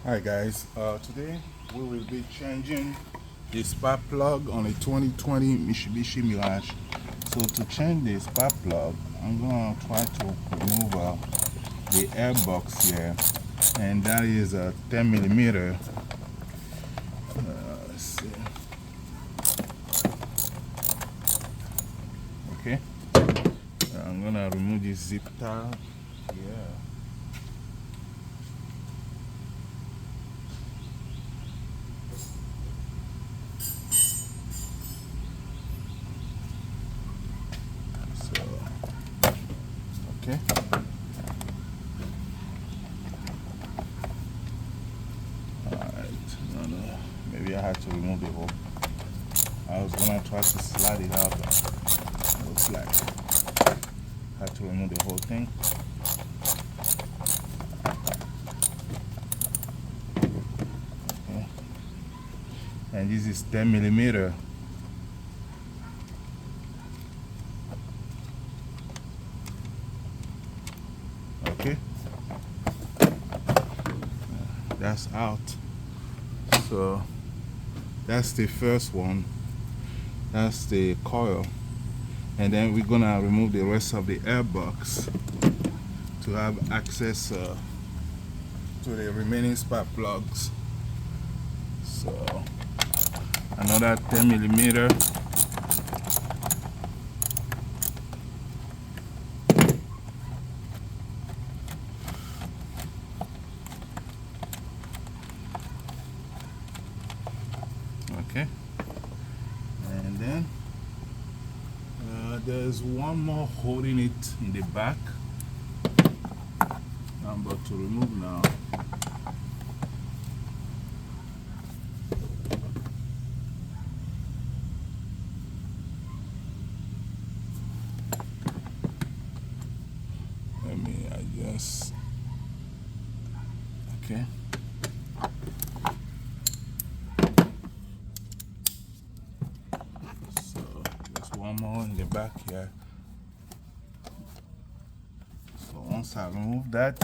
Hi guys, today we will be changing the spark plug on a 2020 Mitsubishi Mirage. So to change the spark plug, I'm going to try to remove the air box here, and that is a 10 millimeter. Let's see. Okay, I'm going to remove this zip tie here. So, okay. Alright, no. Maybe I had to remove the whole. I was gonna try to slide it out, but it looks like I had to remove the whole thing. Okay. And this is 10 millimeter. Okay, that's out. So that's the first one. That's the coil, and then we're gonna remove the rest of the air box to have access to the remaining spark plugs. So another 10 millimeter. Okay, and then there's one more holding it in the back. I'm about to remove now. Let me adjust. Okay. So there's one more in the back here. So once I remove that,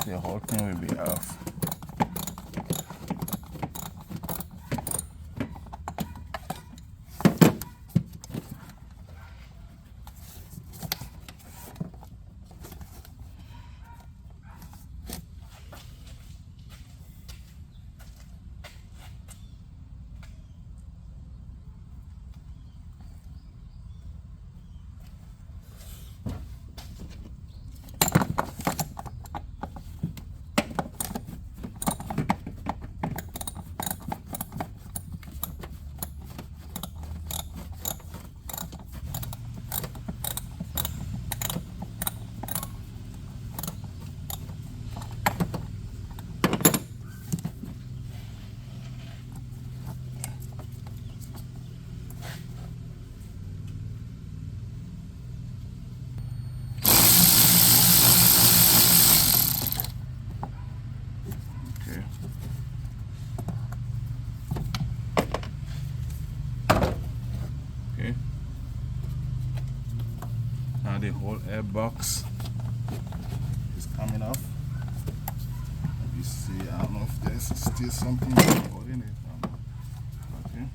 the whole thing will be off. Okay. Now the whole air box is coming off. Let me see. I don't know if there's still something holding it. Okay.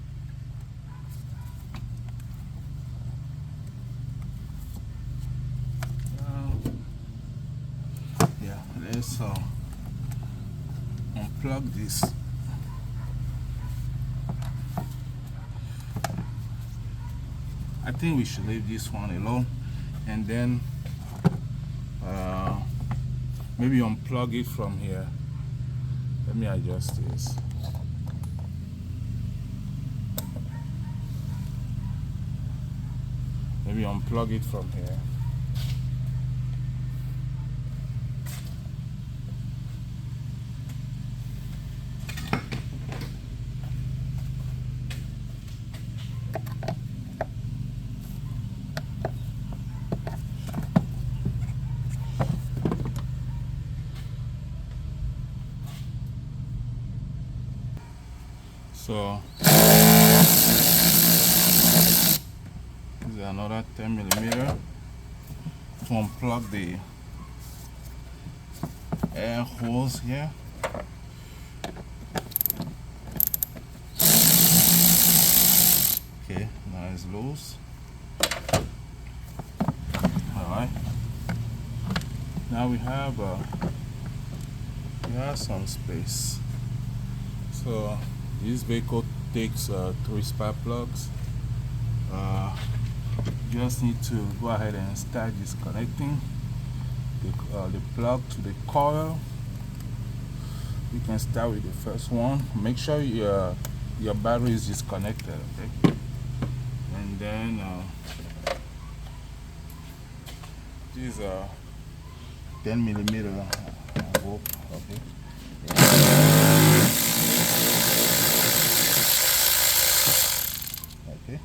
Yeah. Let's unplug this. I think we should leave this one alone, and then maybe unplug it from here. Let me adjust this. Maybe unplug it from here. So this is another 10 millimeter to unplug air hose here. Okay, now it's loose. Alright. Now we have some space. So this vehicle takes 3 spark plugs. Just need to go ahead and start disconnecting the plug to the coil. You can start with the first one. Make sure your battery is disconnected, okay? And then these are 10mm rope, okay? Okay.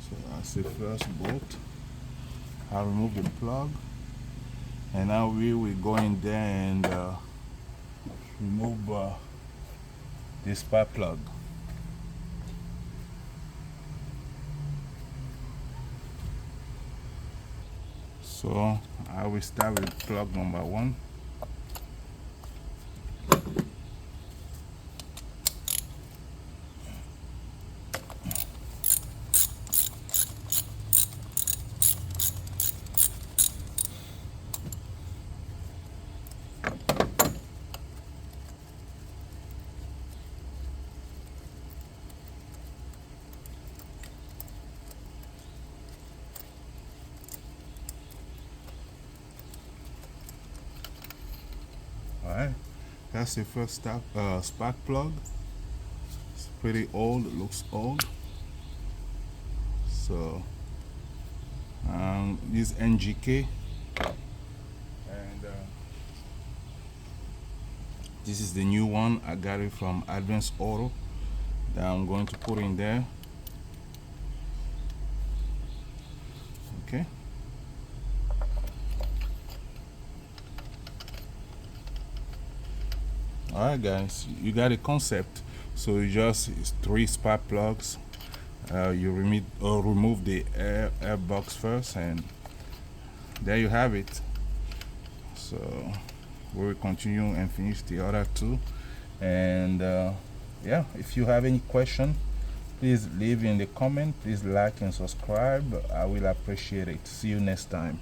So that's the first bolt. I'll remove the plug, and now we will go in there and remove the spark plug. So I will start with plug number 1. Alright, that's the first spark plug. It's pretty old, it looks old. So this NGK, and this is the new one. I got it from Advanced Auto that I'm going to put in there. Okay. Alright guys, you got a concept. So you just, it's 3 spark plugs. You remove the air box first, and there you have it. So we will continue and finish the other 2. And yeah, if you have any question, please leave in the comment. Please like and subscribe. I will appreciate it. See you next time.